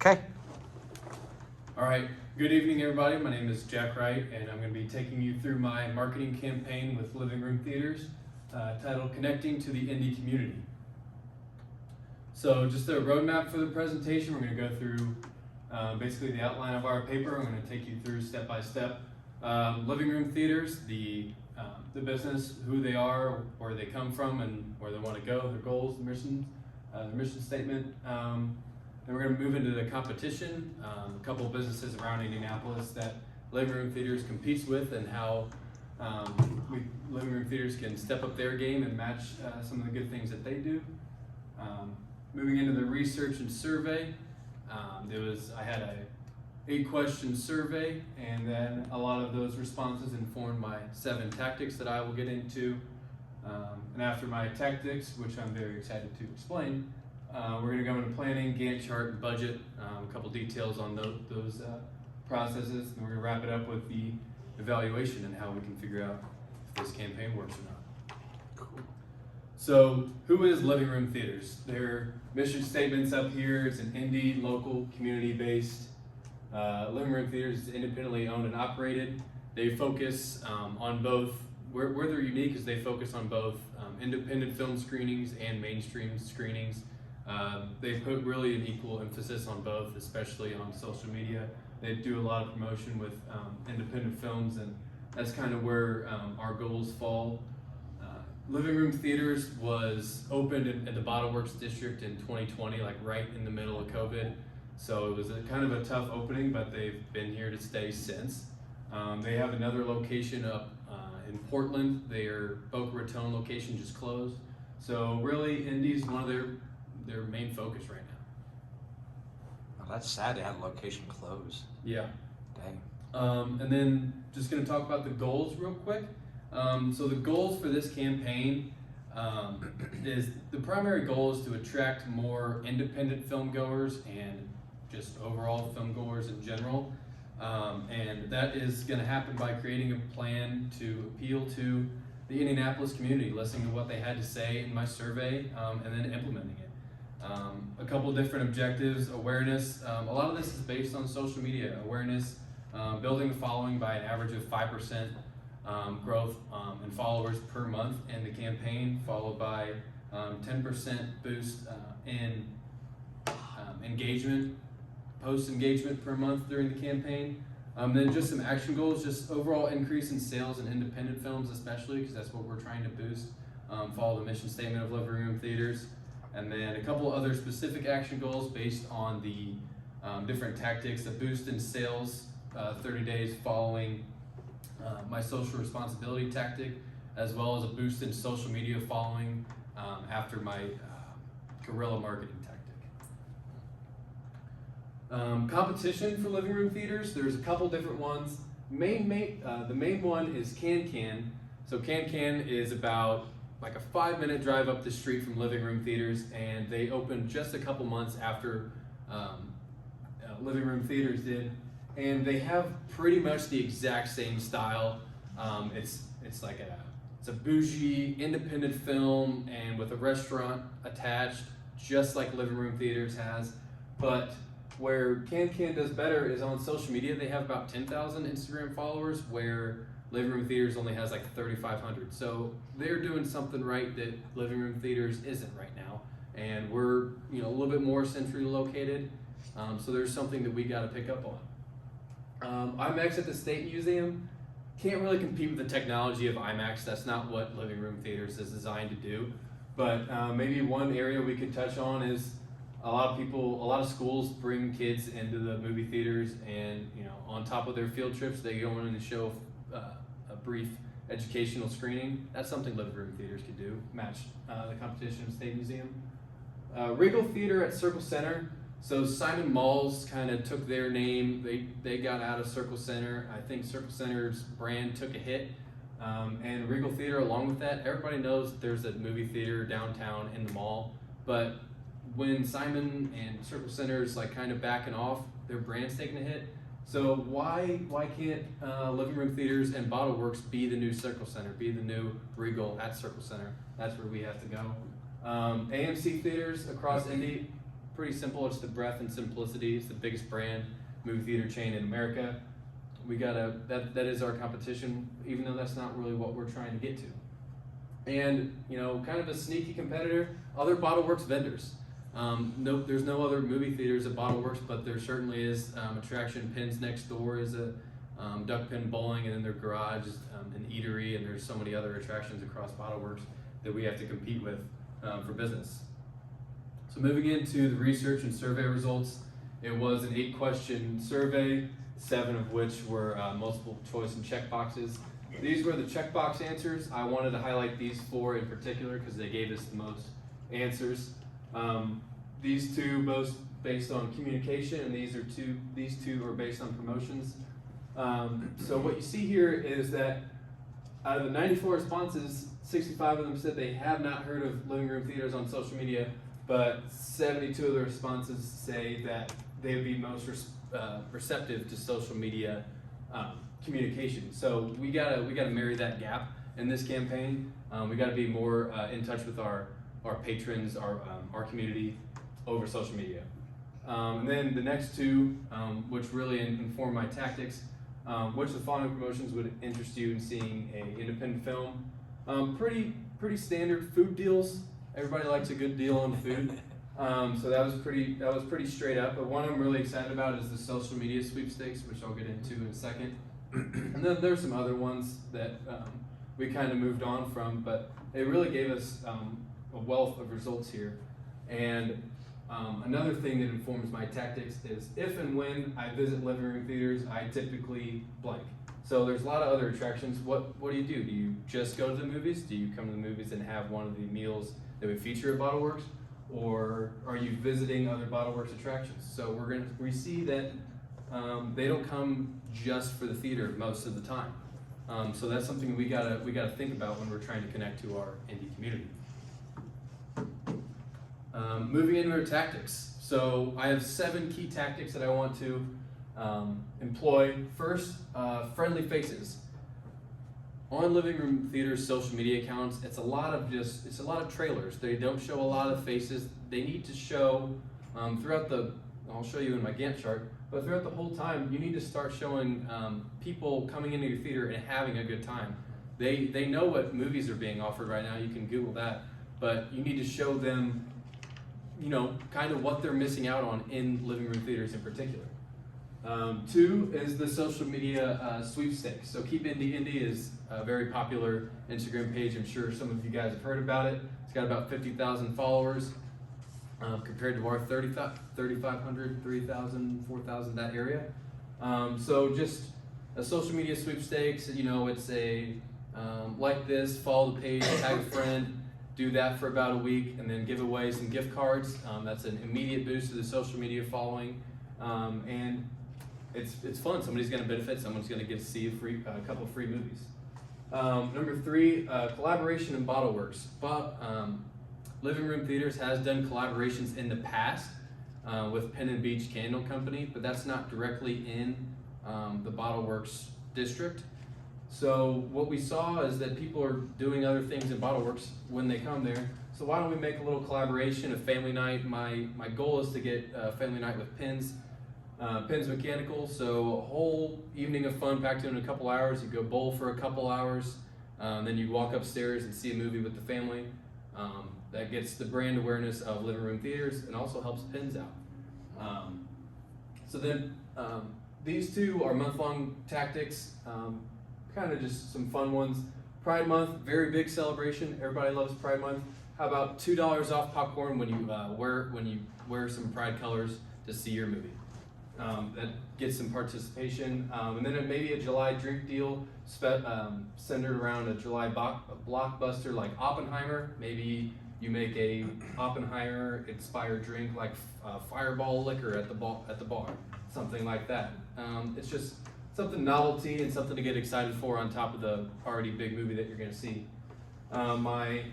Okay. All right, good evening everybody. My name is Jack Wright and I'm going to be taking you through my marketing campaign with Living Room Theaters titled Connecting to the Indie Community. So just a roadmap for the presentation. We're going to go through basically the outline of our paper. I'm going to take you through step by step. Living Room Theaters, the business, who they are, where they come from, and where they want to go, their goals, their mission statement. Then we're going to move into the competition, a couple of businesses around Indianapolis that Living Room Theaters competes with, and how Living Room Theaters can step up their game and match some of the good things that they do. Moving into the research and survey, I had a 8-question survey, and then a lot of those responses informed my 7 tactics that I will get into. And after my tactics, which I'm very excited to explain, we're going to go into planning, Gantt chart, and budget, a couple details on those processes, and we're going to wrap it up with the evaluation and how we can figure out if this campaign works or not. Cool. So, who is Living Room Theaters? Their mission statement's up here. It's an indie, local, community-based. Living Room Theaters is independently owned and operated. They focus on both. Where they're unique is they focus on both independent film screenings and mainstream screenings. They put really an equal emphasis on both, especially on social media. They do a lot of promotion with independent films, and that's kind of where our goals fall. Living Room Theaters was opened at the Bottle Works district in 2020, like right in the middle of COVID. So it was kind of a tough opening, but they've been here to stay since. They have another location up in Portland. Their Boca Raton location just closed. So really, Indy's one of their main focus right now. Well, that's sad to have a location close. Yeah. Dang. And then just going to talk about the goals real quick. So the goals for this campaign is the primary goal is to attract more independent film goers and just overall film goers in general. And that is going to happen by creating a plan to appeal to the Indianapolis community, listening to what they had to say in my survey, and then implementing it. A couple different objectives: awareness. A lot of this is based on social media awareness, building a following by an average of 5% growth in followers per month in the campaign, followed by 10% boost in engagement, post engagement per month during the campaign. Then just some action goals, just overall increase in sales in independent films, especially because that's what we're trying to boost. Follow the mission statement of Living Room Theaters. And then a couple other specific action goals based on the different tactics: a boost in sales 30 days following my social responsibility tactic, as well as a boost in social media following after my guerrilla marketing tactic. Competition for Living Room Theaters, there's a couple different ones. The main one is Can. So Can is about like a 5-minute drive up the street from Living Room Theaters, and they opened just a couple months after Living Room Theaters did, and they have pretty much the exact same style. It's a bougie independent film, and with a restaurant attached, just like Living Room Theaters has. But where Can does better is on social media. They have about 10,000 Instagram followers, where Living Room Theaters only has like 3,500. So they're doing something right that Living Room Theaters isn't right now. And we're a little bit more centrally located. So there's something that we got to pick up on. IMAX at the State Museum can't really compete with the technology of IMAX. That's not what Living Room Theaters is designed to do. But maybe one area we could touch on is a lot of schools bring kids into the movie theaters, and on top of their field trips, they go in and show a brief educational screening. That's something Living Room Theaters could do, match the competition of State Museum. Regal Theater at Circle Center. So Simon Malls kind of took their name. They got out of Circle Center. I think Circle Center's brand took a hit. And Regal Theater along with that. Everybody knows that there's a movie theater downtown in the mall. But when Simon and Circle Center's like kind of backing off, their brand's taking a hit. So why can't Living Room Theaters and Bottle Works be the new Circle Center, be the new Regal at Circle Center? That's where we have to go. AMC theaters across Indy pretty simple. It's the breadth and simplicity. It's the biggest brand movie theater chain in America. That is our competition, even though that's not really what we're trying to get to. And kind of a sneaky competitor, other BottleWorks vendors. There's no other movie theaters at BottleWorks, but there certainly is attraction. Pins next door is a duck pin bowling, and then their garage is an eatery, and there's so many other attractions across BottleWorks that we have to compete with for business. So moving into the research and survey results, it was an 8-question survey, 7 of which were multiple choice and check boxes. These were the checkbox answers. I wanted to highlight these 4 in particular because they gave us the most answers. These 2 both based on communication, and these 2 are based on promotions. So what you see here is that out of the 94 responses, 65 of them said they have not heard of living room theaters on social media, but 72 of the responses say that they would be most receptive to social media communication. So we gotta marry that gap in this campaign. We gotta be more in touch with our patrons, our community over social media. And then the next 2, which really inform my tactics, which of the following promotions would interest you in seeing an independent film? Pretty standard food deals. Everybody likes a good deal on food. So that was pretty straight up. But one I'm really excited about is the social media sweepstakes, which I'll get into in a second. And then there's some other ones that we kind of moved on from, but it really gave us a wealth of results here. And another thing that informs my tactics is if and when I visit living room theaters, I typically blank. So there's a lot of other attractions. What do you do? Do you just go to the movies? Do you come to the movies and have one of the meals that we feature at BottleWorks? Or are you visiting other BottleWorks attractions? So we see that they don't come just for the theater most of the time. So that's something we gotta think about when we're trying to connect to our indie community. Moving into our tactics. So I have 7 key tactics that I want to employ. First, friendly faces. On living room theaters' social media accounts, it's a lot of trailers. They don't show a lot of faces. They need to show throughout I'll show you in my Gantt chart, but throughout the whole time, you need to start showing people coming into your theater and having a good time. They know what movies are being offered right now. You can Google that, but you need to show them, kind of what they're missing out on in living room theaters in particular. 2 is the social media sweepstakes. So Keep Indie is a very popular Instagram page. I'm sure some of you guys have heard about it. It's got about 50,000 followers compared to our 3,500, 3,000, 4,000, that area. So just a social media sweepstakes, it's a like this, follow the page, tag a friend, do that for about a week, and then give away some gift cards. That's an immediate boost to the social media following. And it's fun. Somebody's going to benefit. Someone's going to get to see a couple of free movies. Number 3, collaboration in BottleWorks. Living Room Theaters has done collaborations in the past with Penn and Beach Candle Company, but that's not directly in the BottleWorks district. So what we saw is that people are doing other things in BottleWorks when they come there. So why don't we make a little collaboration, a family night? My goal is to get a family night with Pins Mechanical. So a whole evening of fun packed in a couple hours. You go bowl for a couple hours, then you walk upstairs and see a movie with the family. That gets the brand awareness of living room theaters and also helps Pins out. So then these 2 are month-long tactics, kind of just some fun ones. Pride Month, very big celebration. Everybody loves Pride Month. How about $2 off popcorn when you wear some Pride colors to see your movie? That gets some participation. And then maybe a July drink deal centered around a July blockbuster like Oppenheimer. Maybe you make a Oppenheimer-inspired drink like Fireball liquor at the bar, something like that. It's just something novelty and something to get excited for on top of the already big movie that you're going to see. My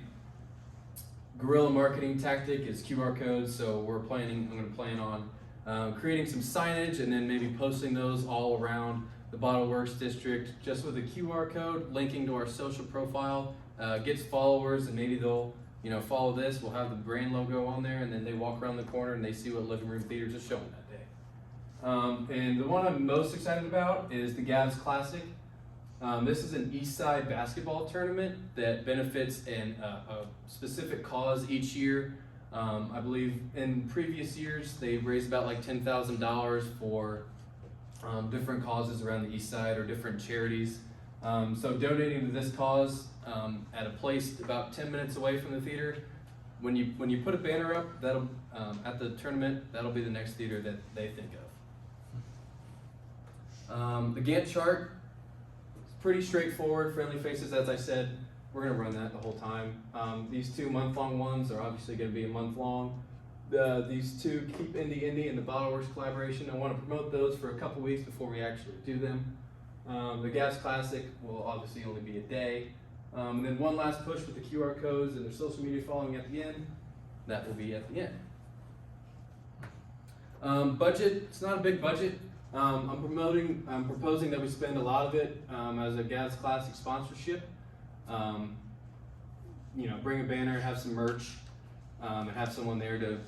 guerrilla marketing tactic is QR codes. So I'm going to plan on creating some signage and then maybe posting those all around the BottleWorks district just with a QR code linking to our social profile. Gets followers, and maybe they'll follow this. We'll have the brand logo on there, and then they walk around the corner and they see what living room theaters are showing that day. And the one I'm most excited about is the Gavs Classic. This is an East Side basketball tournament that benefits a specific cause each year. I believe in previous years they've raised about like $10,000 for different causes around the East Side or different charities. So donating to this cause at a place about 10 minutes away from the theater, when you put a banner up, that'll at the tournament, that'll be the next theater that they think of. The Gantt chart is pretty straightforward, friendly faces, as I said. We're gonna run that the whole time. These 2 month-long ones are obviously gonna be a month long. These two, Keep Indie and the BottleWorks collaboration, I want to promote those for a couple weeks before we actually do them. The Gavs Classic will obviously only be a day. And then one last push with the QR codes and their social media following at the end. That will be at the end. Budget, it's not a big budget. I'm proposing that we spend a lot of it as a Gavs Classic sponsorship. Bring a banner, have some merch, and have someone there to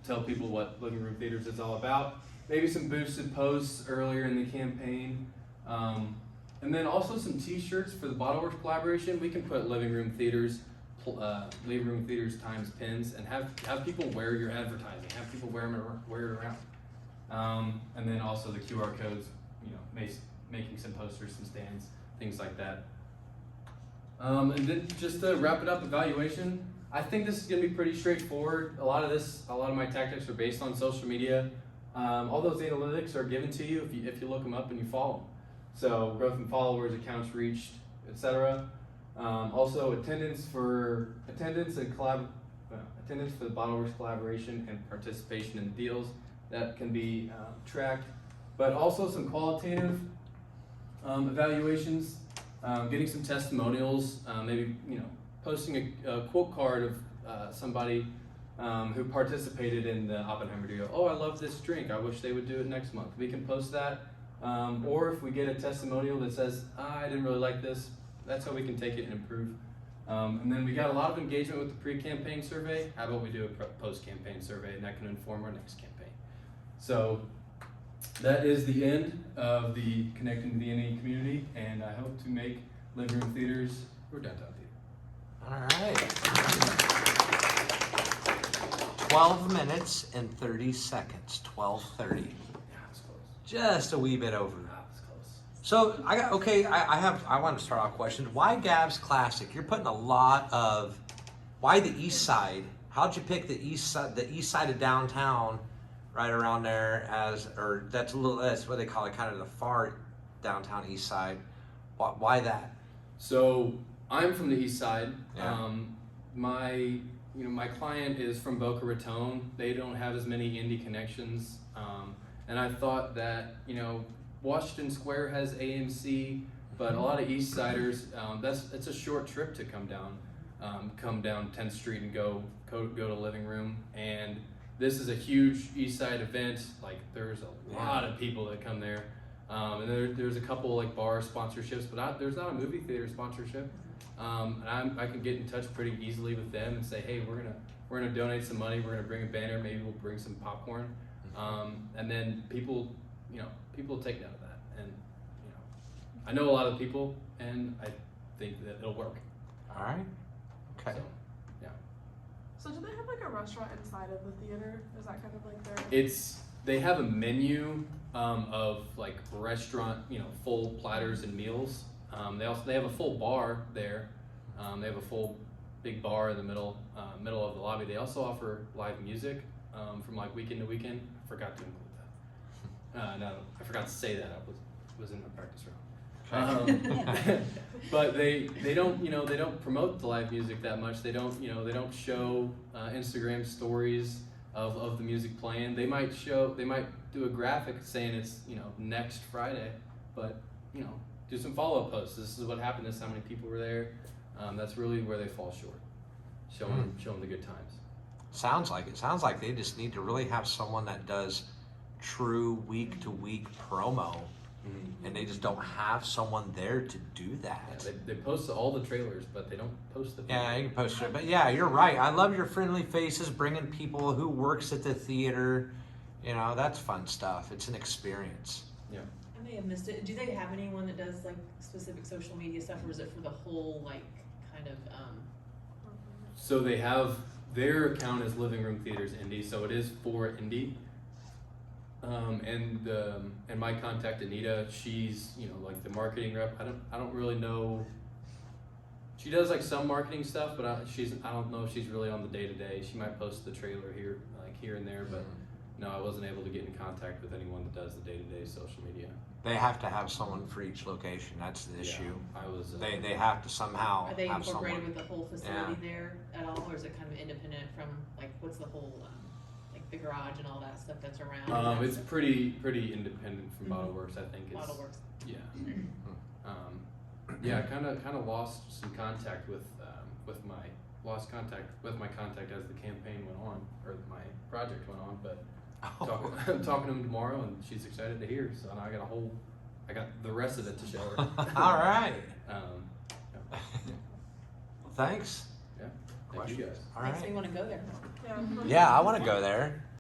tell people what Living Room Theaters is all about. Maybe some boosted posts earlier in the campaign. And then also some t-shirts for the BottleWorks collaboration. We can put Living Room Theaters times pins and have people wear your advertising. Have people wear it around. And then also the QR codes, making some posters, some stands, things like that. And then just to wrap it up, evaluation. I think this is going to be pretty straightforward. A lot of my tactics are based on social media. All those analytics are given to you if you look them up and you follow them. So growth in followers, accounts reached, etc. Also attendance for the BottleWorks collaboration and participation in deals that can be tracked. But also some qualitative evaluations, getting some testimonials, maybe posting a quote card of somebody who participated in the Oppenheimer deal. Oh, I love this drink. I wish they would do it next month. We can post that. Or if we get a testimonial that says, I didn't really like this, that's how we can take it and improve. And then we got a lot of engagement with the pre-campaign survey. How about we do a post-campaign survey, and that can inform our next campaign. So that is the end of the Connecting to the NE community, and I hope to make Living Room Theaters your downtown theater. All right. 12 minutes and 30 seconds. 12:30. Yeah, it's close. Just a wee bit over. It's close. So I want to start off questions. Why Gavs Classic? You're putting a lot of. Why the East Side? How'd you pick the east side of downtown, right around there that's what they call it, kind of the far downtown East Side. Why that? So I'm from the East Side. Yeah. My client is from Boca Raton. They don't have as many indie connections, and I thought that Washington Square has AMC, but a lot of East Siders, it's a short trip to come down 10th Street and go to Living Room. And this is a huge East Side event. Like there's a lot of people that come there, and there's a couple like bar sponsorships, but there's not a movie theater sponsorship. And I can get in touch pretty easily with them and say, hey, we're gonna donate some money. We're gonna bring a banner. Maybe we'll bring some popcorn, and then people take note of that. And I know a lot of people, and I think that it'll work. All right. Okay. So, yeah. So do they have like a restaurant inside of the theater? Is that kind of like their? They have a menu of like restaurant, full platters and meals. They have a full bar there. They have a full big bar in the middle of the lobby. They also offer live music from like weekend to weekend. I forgot to include that. No, I forgot to say that. I was in my practice room. But they don't promote the live music that much. They don't show Instagram stories of the music playing. They might do a graphic saying it's next Friday, but do some follow-up posts. This is what happened. This is how many people were there. That's really where they fall short. Show them the good times. Sounds like they just need to really have someone that does true week-to-week promo and they just don't have someone there to do that. Yeah, they post all the trailers, but they don't post the. Yeah, you can post it, but yeah, you're right. I love your friendly faces, bringing people who works at the theater. You know, that's fun stuff. It's an experience. Yeah. I may have missed it. Do they have anyone that does like specific social media stuff, or is it for the whole like kind of? So they have their account is Living Room Theaters Indy, so it is for Indy. And my contact Anita, she's like the marketing rep. I don't really know. She does like some marketing stuff, but I don't know if she's really on the day to day. She might post the trailer here and there, but no, I wasn't able to get in contact with anyone that does the day to day social media. They have to have someone for each location. That's the issue. I was. They have to somehow Are they have incorporated someone. with the whole facility there at all, or is it kind of independent from like what's the whole like the garage and all that stuff that's around? It's pretty independent from Bottle Works. I think it's. Bottle Works. Yeah. Yeah, I kind of lost some contact with my contact as the campaign went on, or my project went on, but I'm talking to him tomorrow, and she's excited to hear. So now I got the rest of it to show her. All right. Yeah. Thank Yeah. Thank you guys. All Makes me right. want to go there. Yeah. Yeah, I want to go there.